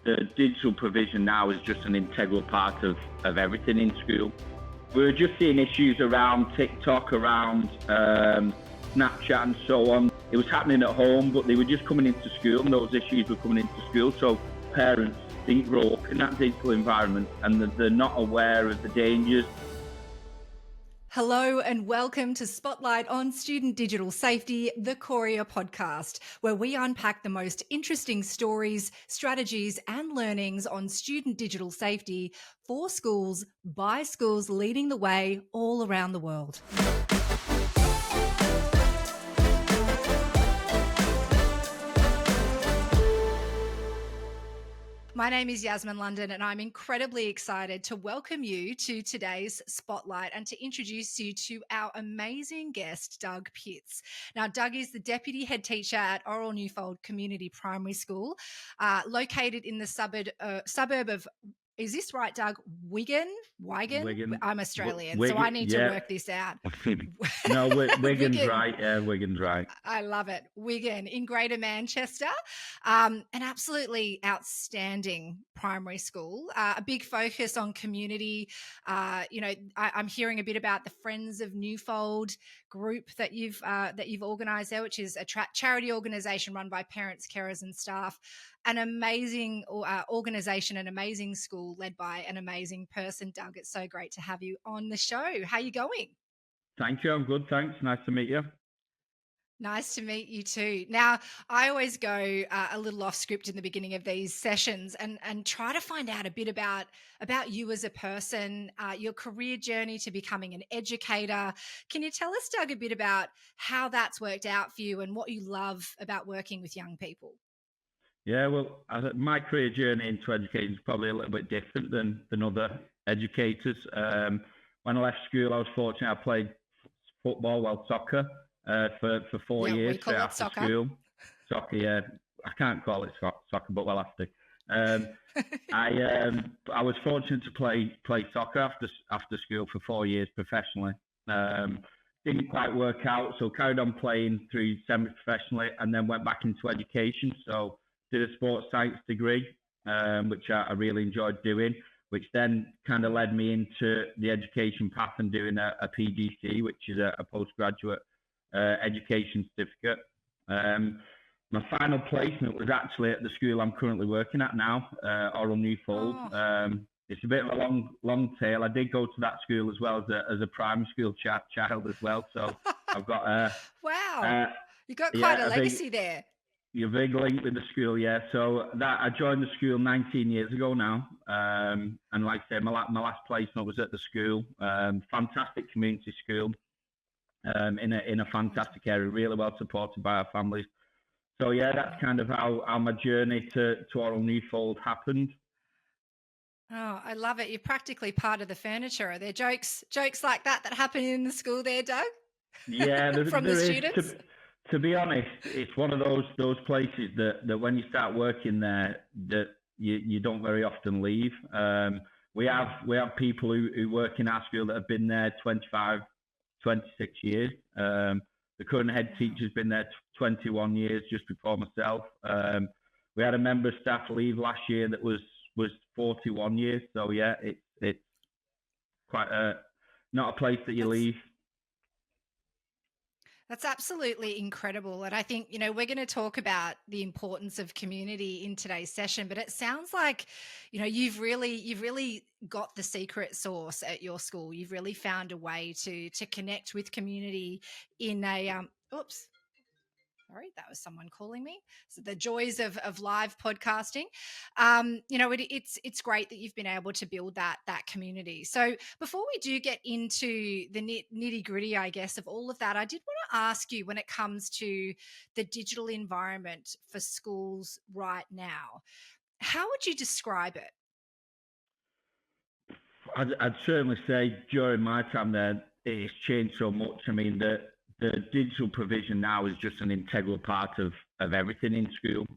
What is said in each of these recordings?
the digital provision now is just an integral part of everything in school. We're just seeing issues around TikTok, around Snapchat and so on. It was happening at home, but they were just coming into school, and those issues were coming into school. So parents didn't grow up in that digital environment, and they're not aware of the dangers. Hello and welcome to Spotlight on Student Digital Safety, the Courier podcast, where we unpack the most interesting stories, strategies and learnings on student digital safety for schools, by schools leading the way all around the world. My name is Yasmin London, and I'm incredibly excited to welcome you to today's Spotlight and to introduce you to our amazing guest, Doug Pitts. Now, Doug is the Deputy Head Teacher at Orrell Newfold Community Primary School, located in the suburb of, is this right, Doug? Wigan? I'm Australian, so I need to work this out. No, Wigan's right. Yeah, Wigan's right. I love it. Wigan in Greater Manchester. An absolutely outstanding primary school. A big focus on community. I'm hearing a bit about the Friends of Newfold group that you've organised there, which is a charity organisation run by parents, carers, and staff. An amazing organisation, an amazing school led by an amazing person, Doug. It's so great to have you on the show. How are you going? Thank you. I'm good. Thanks. Nice to meet you. Nice to meet you too. Now, I always go a little off script in the beginning of these sessions and try to find out a bit about you as a person, your career journey to becoming an educator. Can you tell us, Doug, a bit about how that's worked out for you and what you love about working with young people? Yeah, well, my career journey into education is probably a little bit different than other educators. When I left school, I was fortunate. I played soccer for 4 years. We call it soccer. School. Soccer, yeah. I can't call it soccer, but we'll have to. I was fortunate to play soccer after school for 4 years professionally. Didn't quite work out, so carried on playing through semi-professionally, and then went back into education. So did a sports science degree, which I really enjoyed doing, which then kind of led me into the education path and doing a PGC, which is a postgraduate education certificate. My final placement was actually at the school I'm currently working at now, Orrell Newfold. It's a bit of a long tail. I did go to that school as well as a primary school child as well. So I've got wow, you've got quite a legacy there. You're big link with the school, yeah. So that I joined the school 19 years ago now, and like I said, my last placement was at the school. Fantastic community school, in a fantastic area, really well supported by our families. So yeah, that's kind of how my journey to Orrell Newfold happened. Oh, I love it. You're practically part of the furniture. Are there jokes like that happen in the school there, Doug? Yeah, from the students. To be honest, it's one of those places that when you start working there, that you don't very often leave. We have people who work in our school that have been there 25, 26 years. The current head teacher's been there 21 years, just before myself. We had a member of staff leave last year that was 41 years. So yeah, it's quite not a place that you leave. That's absolutely incredible. And I think, we're going to talk about the importance of community in today's session, but it sounds like, you've really got the secret sauce at your school. You've really found a way to connect with community in a, sorry, that was someone calling me. So the joys of live podcasting. It's great that you've been able to build that community. So before we do get into the nitty gritty, I guess, of all of that, I did want to ask you, when it comes to the digital environment for schools right now, how would you describe it? I'd certainly say during my time there, it's changed so much. I mean, the digital provision now is just an integral part of everything in school,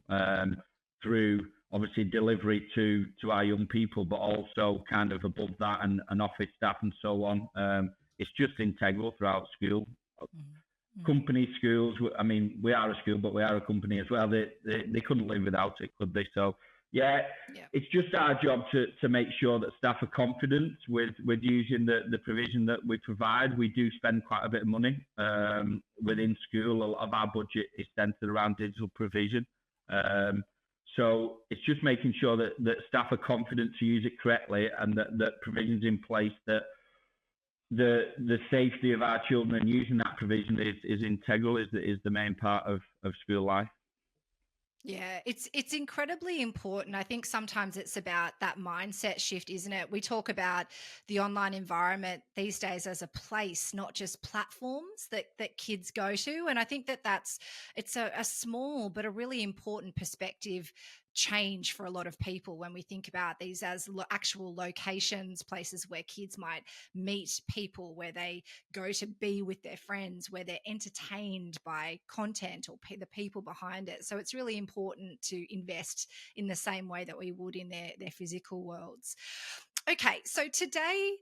through obviously delivery to our young people, but also kind of above that and office staff and so on. It's just integral throughout school. Mm-hmm. Company schools, I mean, we are a school, but we are a company as well. They couldn't live without it, could they? So Yeah, Yeah. it's just our job to make sure that staff are confident with using the provision that we provide. We do spend quite a bit of money within school. A lot of our budget is centered around digital provision. So it's just making sure that staff are confident to use it correctly, and that provision's in place, that the safety of our children using that provision is integral, is the main part of school life. Yeah, it's incredibly important. I think sometimes it's about that mindset shift, isn't it? We talk about the online environment these days as a place, not just platforms that kids go to. And I think it's a small but a really important perspective change for a lot of people when we think about these as actual locations, places where kids might meet people, where they go to be with their friends, where they're entertained by content or the people behind it. So it's really important to invest in the same way that we would in their physical worlds. Okay, so today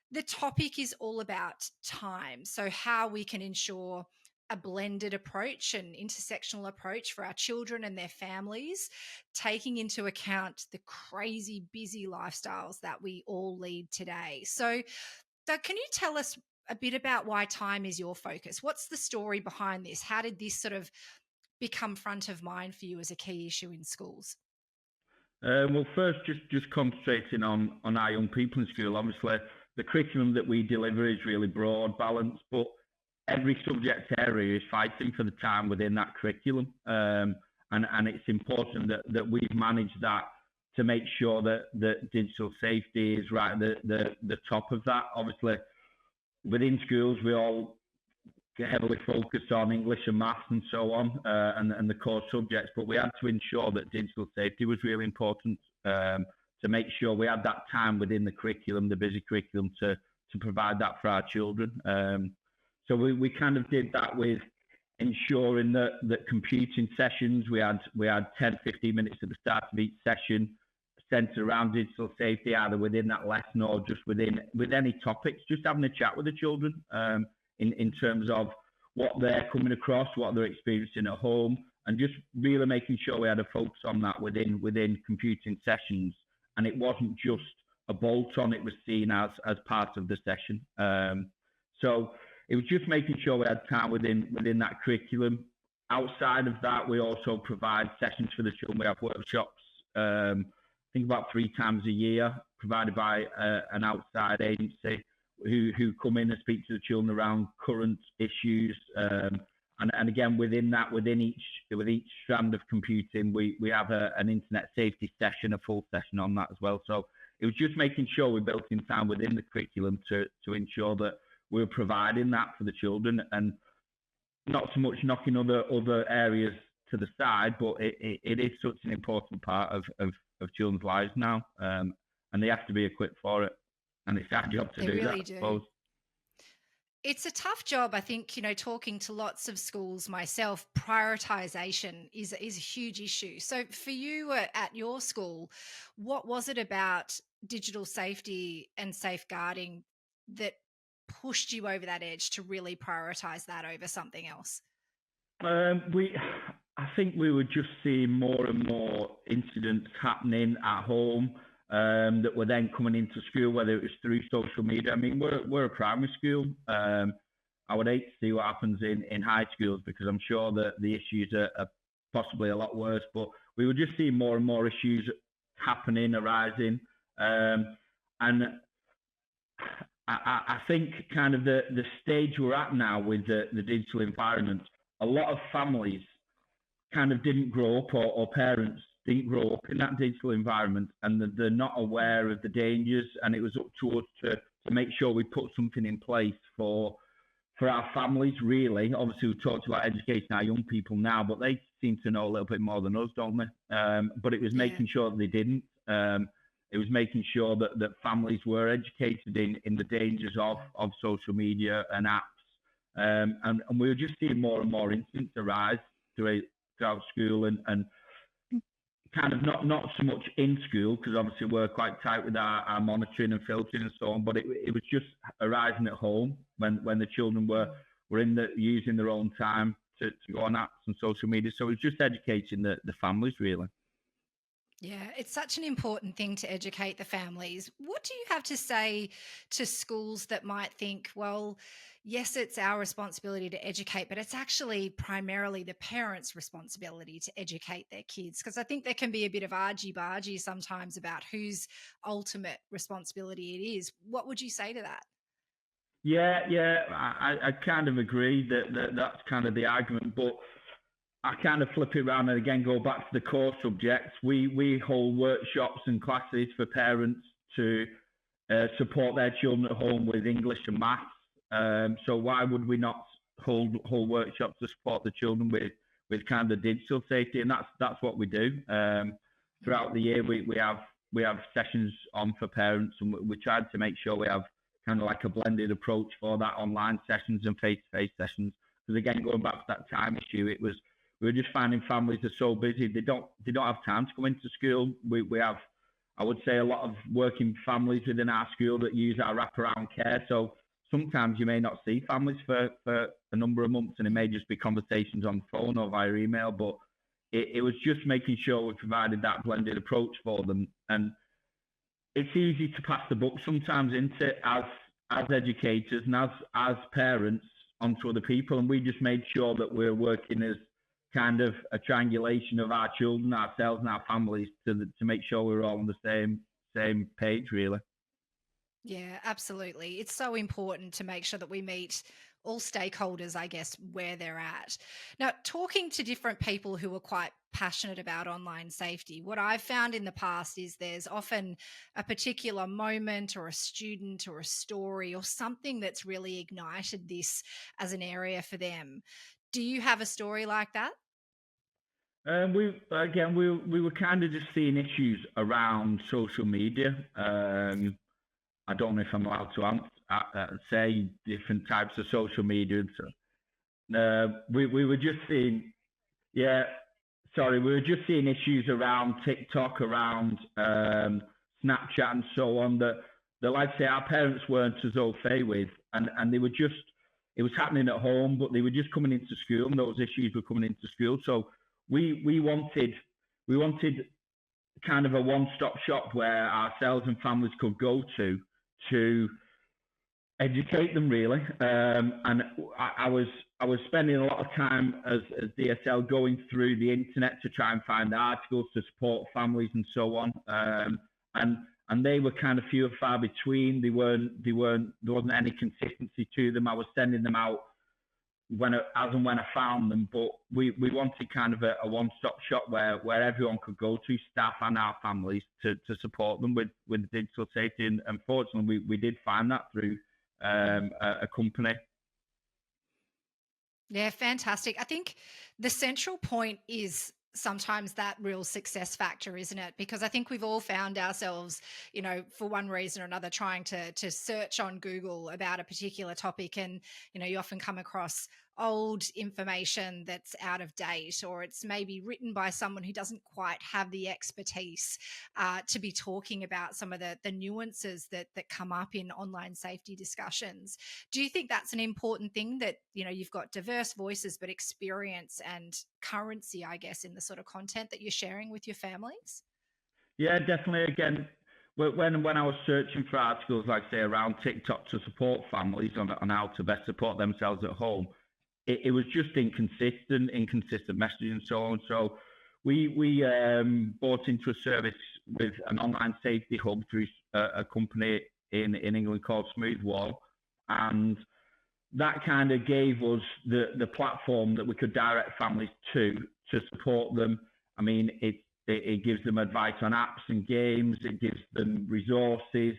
the topic is all about time. So how we can ensure a blended approach, an intersectional approach for our children and their families, taking into account the crazy busy lifestyles that we all lead today. So, Doug, can you tell us a bit about why time is your focus? What's the story behind this? How did this sort of become front of mind for you as a key issue in schools? Well, first, just concentrating on our young people in school. Obviously, the curriculum that we deliver is really broad, balanced, but every subject area is fighting for the time within that curriculum. And it's important that we've managed that to make sure that digital safety is right at the top of that. Obviously, within schools, we all heavily focused on English and maths and so on, and the core subjects, but we had to ensure that digital safety was really important, to make sure we had that time within the curriculum, the busy curriculum, to provide that for our children. So we kind of did that with ensuring that computing sessions, we had 10, 15 minutes at the start of each session centered around digital safety, either within that lesson or just with any topics, just having a chat with the children in terms of what they're coming across, what they're experiencing at home, and just really making sure we had a focus on that within computing sessions. And it wasn't just a bolt-on, it was seen as part of the session. So it was just making sure we had time within that curriculum. Outside of that, we also provide sessions for the children. We have workshops, I think about 3 times a year, provided by an outside agency who come in and speak to the children around current issues. And again, within each strand of computing, we have an internet safety session, a full session on that as well. So it was just making sure we built in time within the curriculum to ensure that we're providing that for the children, and not so much knocking other areas to the side, but it is such an important part of children's lives now, and they have to be equipped for it, and it's our job to do that, I suppose. It's a tough job. I think, talking to lots of schools myself, prioritization is a huge issue. So for you at your school, what was it about digital safety and safeguarding that pushed you over that edge to really prioritize that over something else? I think we were just seeing more and more incidents happening at home that were then coming into school, whether it was through social media. I mean, we're a primary school. I would hate to see what happens in high schools, because I'm sure that the issues are possibly a lot worse. But we were just seeing more and more issues happening, arising, and I think kind of the stage we're at now with the digital environment, a lot of families kind of didn't grow up, or parents didn't grow up in that digital environment, and they're not aware of the dangers. And it was up to us to make sure we put something in place for our families, really. Obviously, we talked about educating our young people now, but they seem to know a little bit more than us, don't they? But it was making sure that they didn't. It was making sure that families were educated in the dangers of social media and apps. And we were just seeing more and more incidents arise throughout school, and kind of not so much in school, because obviously we're quite tight with our monitoring and filtering and so on, but it was just arising at home when the children were using their own time to go on apps and social media. So it was just educating the families, really. Yeah, it's such an important thing to educate the families. What do you have to say to schools that might think, well, yes, it's our responsibility to educate, but it's actually primarily the parents' responsibility to educate their kids? Because I think there can be a bit of argy-bargy sometimes about whose ultimate responsibility it is. What would you say to that? Yeah, I kind of agree that's kind of the argument, but I kind of flip it around and again go back to the core subjects. We hold workshops and classes for parents to support their children at home with English and maths. So why would we not hold workshops to support the children with kind of digital safety? And that's what we do. Throughout the year, we have sessions on for parents, and we tried to make sure we have kind of like a blended approach for that, online sessions and face-to-face sessions. Because again, going back to that time issue, we were just finding families are so busy they don't have time to come into school. We have, I would say, a lot of working families within our school that use our wraparound care. So sometimes you may not see families for a number of months, and it may just be conversations on the phone or via email. But it was just making sure we provided that blended approach for them. And it's easy to pass the book sometimes into as educators and as parents onto other people, and we just made sure that we're working as kind of a triangulation of our children, ourselves, and our families to make sure we're all on the same page, really. Yeah, absolutely. It's so important to make sure that we meet all stakeholders, I guess, where they're at. Now, talking to different people who are quite passionate about online safety, what I've found in the past is there's often a particular moment or a student or a story or something that's really ignited this as an area for them. Do you have a story like that? We were kind of just seeing issues around social media. I don't know if I'm allowed to say different types of social media. We were just seeing, yeah, sorry, we were just seeing issues around TikTok, around Snapchat, and so on that, like I say, our parents weren't as au fait with, and they were just, it was happening at home, but they were just coming into school, and those issues were coming into school. So we wanted kind of a one-stop shop where ourselves and families could go to educate them, really. And I was spending a lot of time as DSL going through the internet to try and find articles to support families and so on. And they were kind of few and far between. There wasn't any consistency to them. I was sending them out as and when I found them, but we wanted kind of a one-stop shop where everyone could go to, staff and our families, to support them with digital safety. And unfortunately, we did find that through a company. Yeah, fantastic. I think the central point is sometimes that real success factor, isn't it? Because I think we've all found ourselves, for one reason or another, trying to search on Google about a particular topic, and you often come across old information that's out of date, or it's maybe written by someone who doesn't quite have the expertise to be talking about some of the nuances that come up in online safety discussions. Do you think that's an important thing, that you've got diverse voices but experience and currency, I guess, in the sort of content that you're sharing with your families? Yeah, definitely. Again, when I was searching for articles, like say around TikTok to support families on how to best support themselves at home, it was just inconsistent messaging and so on. So we bought into a service with an online safety hub through a company in England called Smoothwall, and that kind of gave us the platform that we could direct families to support them. I mean, it gives them advice on apps and games. It gives them resources.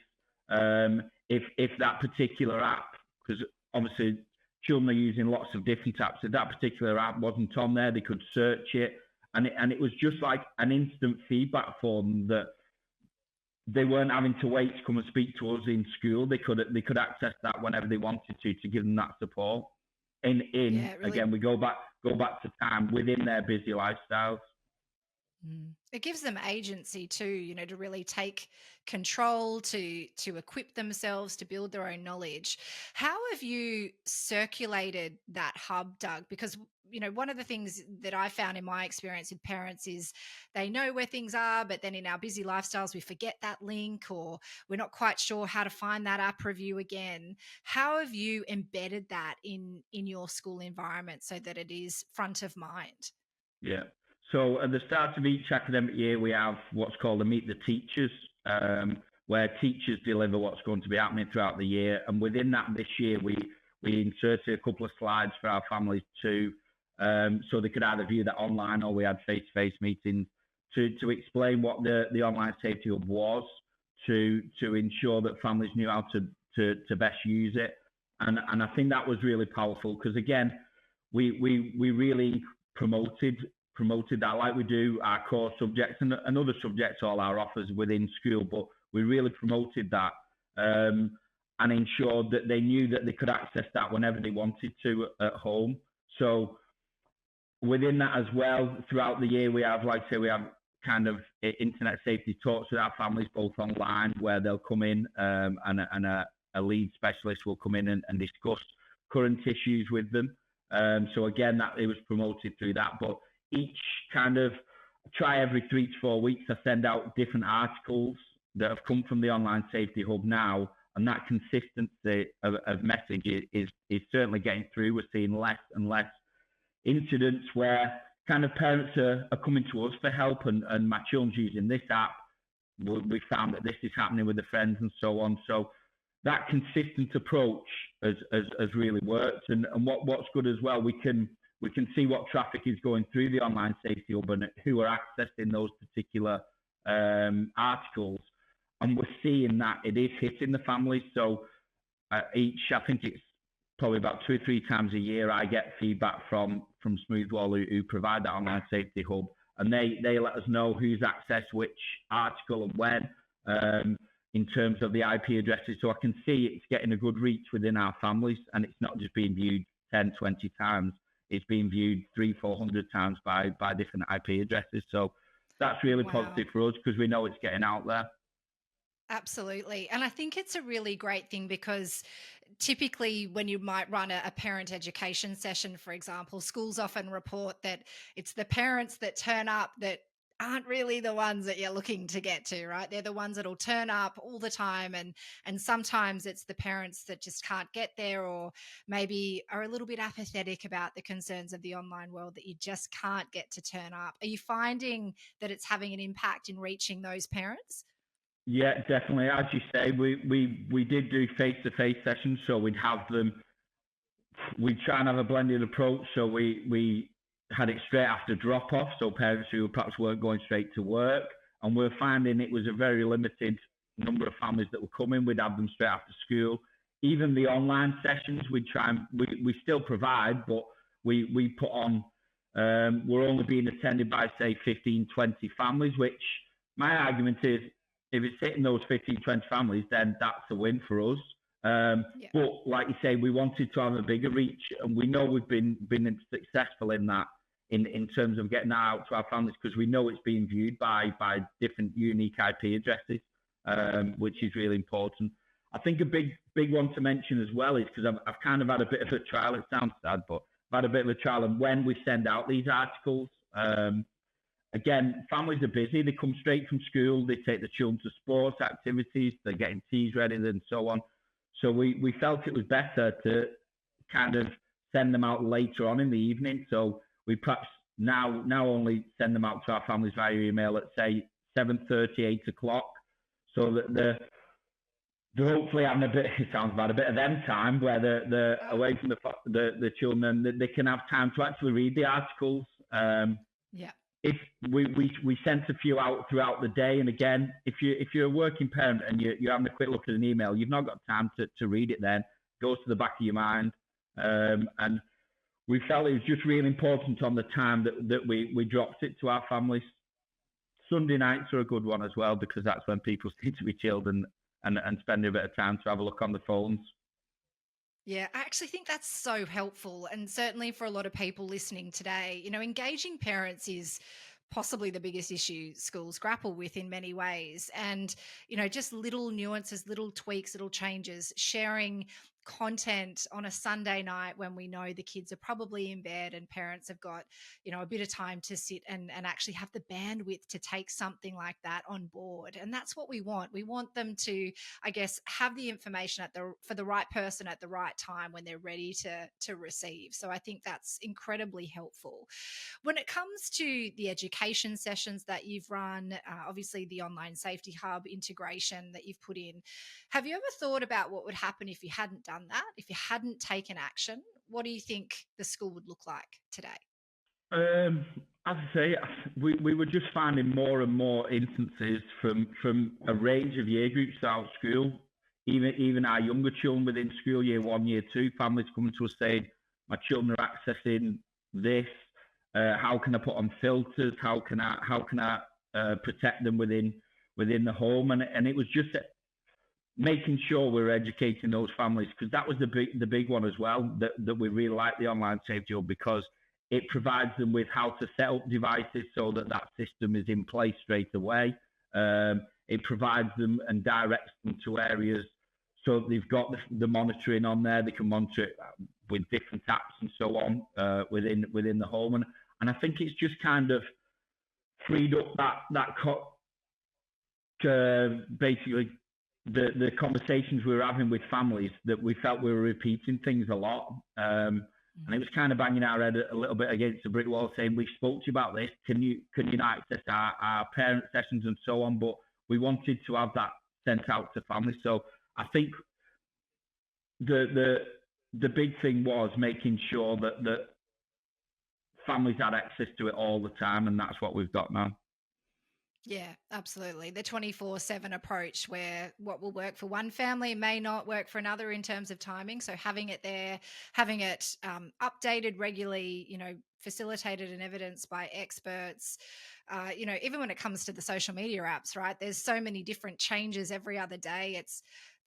If that particular app, because obviously children are using lots of different apps, if that particular app wasn't on there, they could search it, and it was just like an instant feedback for them, that they weren't having to wait to come and speak to us in school. They could access that whenever they wanted to give them that support. Yeah, really. Again, we go back to time within their busy lifestyles. It gives them agency too, to really take control, to equip themselves, to build their own knowledge. How have you circulated that hub, Doug? Because one of the things that I found in my experience with parents is they know where things are, but then in our busy lifestyles we forget that link, or we're not quite sure how to find that app review again. How have you embedded that in your school environment so that it is front of mind? Yeah. So at the start of each academic year, we have what's called a Meet the Teachers, where teachers deliver what's going to be happening throughout the year. And within that, this year, we inserted a couple of slides for our families to, so they could either view that online, or we had face-to-face meetings to explain what the online safety hub was, to ensure that families knew how to best use it. And I think that was really powerful, because again, we really promoted that, like we do our core subjects and other subjects, all our offers within school, but we really promoted that, and ensured that they knew that they could access that whenever they wanted to at home. So within that as well, throughout the year, we have, like I say, we have kind of internet safety talks with our families, both online, where they'll come in, and a lead specialist will come in and discuss current issues with them. So again, that it was promoted through that. But each kind of every 3 to 4 weeks, I send out different articles that have come from the Online Safety Hub now, and that consistency of message is certainly getting through. We're seeing less and less incidents where kind of parents are coming to us for help, and my children's using this app. We found that this is happening with the friends and so on. So that consistent approach has really worked. And what's good as well, we can see what traffic is going through the Online Safety Hub and who are accessing those particular articles. And we're seeing that it is hitting the families. So I think it's probably about 2 or 3 times a year, I get feedback from Smoothwall, who provide that Online Safety Hub. And they let us know who's accessed which article and when, in terms of the IP addresses. So I can see it's getting a good reach within our families, and it's not just being viewed 10, 20 times. It's being viewed 300-400 times by different IP addresses. So that's really positive for us, because we know it's getting out there. Absolutely. And I think it's a really great thing, because typically when you might run a parent education session, for example, schools often report that it's the parents that turn up that aren't really the ones that you're looking to get to, right? They're the ones that'll turn up all the time, and sometimes it's the parents that just can't get there, or maybe are a little bit apathetic about the concerns of the online world, that you just can't get to turn up. Are you finding that it's having an impact in reaching those parents? Yeah, definitely. As you say, we did do face-to-face sessions, so we'd have them. We try and have a blended approach. So we had it straight after drop-off, so parents who perhaps weren't going straight to work, and we're finding it was a very limited number of families that were coming. We'd have them straight after school. Even the online sessions, we still provide, but we put on. We're only being attended by, say, 15, 20 families, which my argument is, if it's hitting those 15, 20 families, then that's a win for us. But like you say, we wanted to have a bigger reach, and we know we've been successful in that, in terms of getting that out to our families, because we know it's being viewed by different unique IP addresses, which is really important. I think a big one to mention as well is, because I've kind of had a bit of a trial. It sounds sad, but I've had a bit of a trial, and when we send out these articles, again, families are busy. They come straight from school. They take the children to sports activities. They're getting teas ready and so on. So we felt it was better to kind of send them out later on in the evening. So we perhaps now only send them out to our families via email at, say, 7:30, 8 o'clock, so that they're hopefully having a bit, it sounds bad, a bit of them time, where they're away from the children, and they can have time to actually read the articles. If we sent a few out throughout the day, and again, if you're a working parent and you're having a quick look at an email, you've not got time to read it. Then it goes to the back of your mind, and we felt it was just really important on the time that we dropped it to our families. Sunday nights are a good one as well, because that's when people seem to be chilled and spending a bit of time to have a look on the phones. Yeah, I actually think that's so helpful. And certainly for a lot of people listening today, engaging parents is possibly the biggest issue schools grapple with in many ways. And, just little nuances, little tweaks, little changes, sharing content on a Sunday night when we know the kids are probably in bed and parents have got, a bit of time to sit and actually have the bandwidth to take something like that on board. And that's what we want. We want them to, I guess, have the information for the right person at the right time when they're ready to receive. So I think that's incredibly helpful. When it comes to the education sessions that you've run, obviously the online safety hub integration that you've put in, have you ever thought about what would happen if you hadn't done that, if you hadn't taken action? What do you think the school would look like today? As I say, we were just finding more and more instances from a range of year groups throughout school. Even our younger children within school, year 1, year 2, families coming to us saying, my children are accessing this. How can I put on filters? How can I protect them within the home? And it was just making sure we're educating those families, because that was the big one as well, that we really like the online safety hub, because it provides them with how to set up devices so that system is in place straight away. It provides them and directs them to areas so they've got the monitoring on there. They can monitor it with different apps and so on within the home. And I think it's just kind of freed up basically the conversations we were having with families, that we felt we were repeating things a lot. And it was kind of banging our head a little bit against the brick wall, saying, we spoke to you about this. Can you not access our parent sessions and so on? But we wanted to have that sent out to families. So I think the big thing was making sure that families had access to it all the time, and that's what we've got now. Yeah, absolutely. The 24/7 approach, where what will work for one family may not work for another in terms of timing. So having it there, having it updated regularly, facilitated and evidenced by experts. Even when it comes to the social media apps, right? There's so many different changes every other day. It's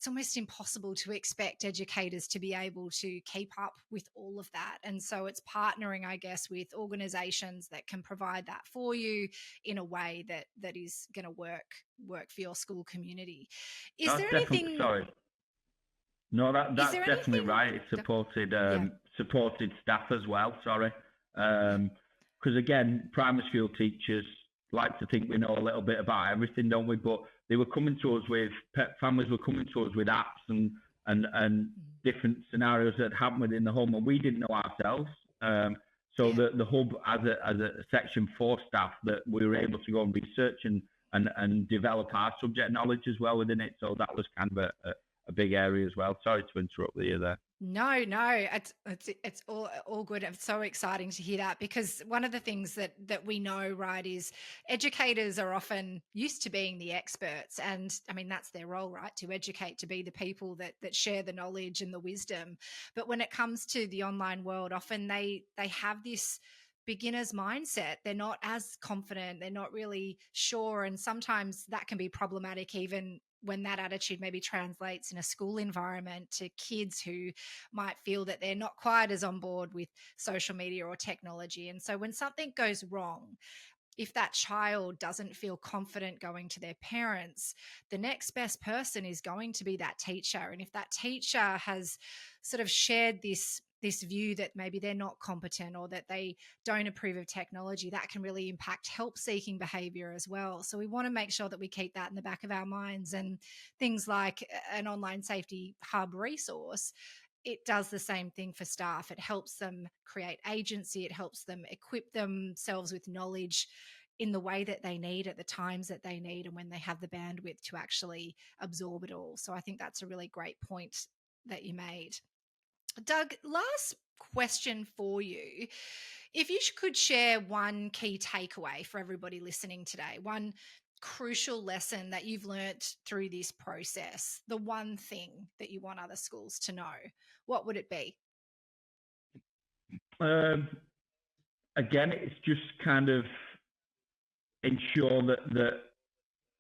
almost impossible to expect educators to be able to keep up with all of that. And so it's partnering, I guess, with organizations that can provide that for you in a way that is going to work for your school community. Is there anything... Sorry. No, that's definitely right. It supported staff as well, sorry. Because again, primary school teachers like to think we know a little bit about everything, don't we? But they were coming to us families were coming to us with apps and different scenarios that happened within the home, and we didn't know ourselves. The hub as a Section 4 staff, that we were able to go and research and develop our subject knowledge as well within it. So that was kind of a big area as well. Sorry to interrupt you there. No, it's all good. It's so exciting to hear that, because one of the things that we know, right, is educators are often used to being the experts, and I mean that's their role, right, to educate, to be the people that share the knowledge and the wisdom. But when it comes to the online world, often they have this beginner's mindset. They're not as confident, they're not really sure, and sometimes that can be problematic, even when that attitude maybe translates in a school environment to kids who might feel that they're not quite as on board with social media or technology. And so when something goes wrong, if that child doesn't feel confident going to their parents, the next best person is going to be that teacher. And if that teacher has sort of shared this view that maybe they're not competent or that they don't approve of technology, that can really impact help-seeking behavior as well. So we want to make sure that we keep that in the back of our minds. And things like an online safety hub resource, it does the same thing for staff. It helps them create agency. It helps them equip themselves with knowledge in the way that they need, at the times that they need, and when they have the bandwidth to actually absorb it all. So I think that's a really great point that you made. Doug, last question for you. If you could share one key takeaway for everybody listening today, one crucial lesson that you've learnt through this process, the one thing that you want other schools to know, what would it be? Again, it's just kind of ensure that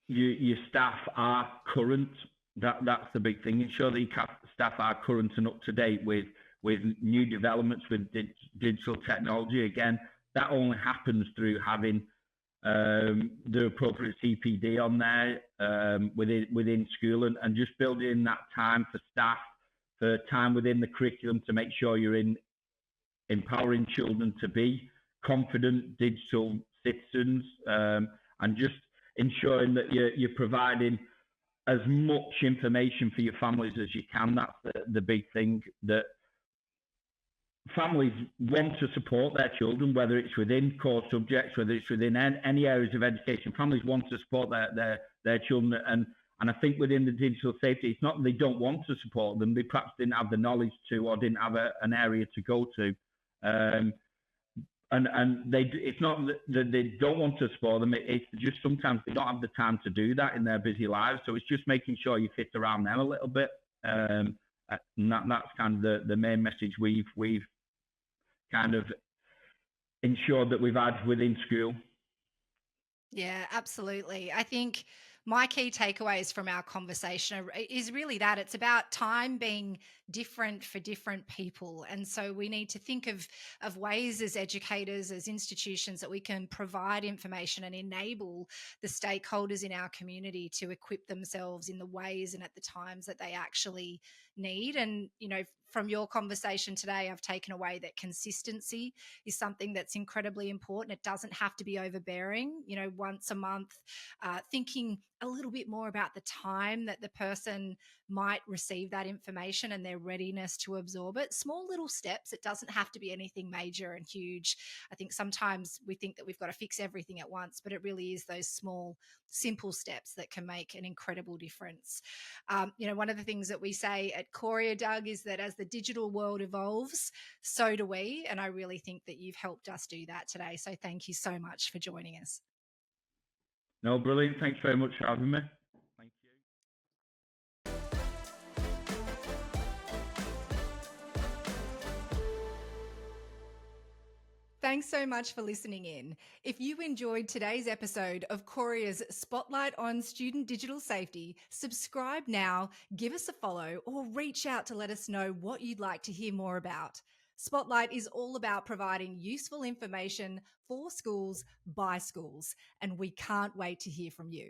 your staff are current. That's the big thing. Ensure that your staff are current and up to date with new developments with digital technology. Again, that only happens through having the appropriate CPD on there within school, and just building that time for staff, for time within the curriculum to make sure you're empowering children to be confident digital citizens, and just ensuring that you're providing as much information for your families as you can. That's the big thing, that families want to support their children, whether it's within core subjects, whether it's within any areas of education. Families want to support their children, and I think within the digital safety, it's not that they don't want to support them, they perhaps didn't have the knowledge to, or didn't have an area to go to. And it's not that they don't want to support them, it's just sometimes they don't have the time to do that in their busy lives. So it's just making sure you fit around them a little bit. And that's kind of the main message we've kind of ensured that we've had within school. Yeah, absolutely. I think my key takeaways from our conversation is really that it's about time being different for different people. And so we need to think of ways as educators, as institutions, that we can provide information and enable the stakeholders in our community to equip themselves in the ways and at the times that they actually need. And, from your conversation today, I've taken away that consistency is something that's incredibly important. It doesn't have to be overbearing, once a month, thinking a little bit more about the time that the person might receive that information and their readiness to absorb it. Small little steps. It doesn't have to be anything major and huge. I think sometimes we think that we've got to fix everything at once, but it really is those small, simple steps that can make an incredible difference. One of the things that we say at Coria, Doug, is that as the digital world evolves, so do we. And I really think that you've helped us do that today. So thank you so much for joining us. No, brilliant. Thanks very much for having me. Thank you. Thanks so much for listening in. If you enjoyed today's episode of Coria's Spotlight on Student Digital Safety, subscribe now, give us a follow, or reach out to let us know what you'd like to hear more about. Spotlight is all about providing useful information for schools by schools, and we can't wait to hear from you.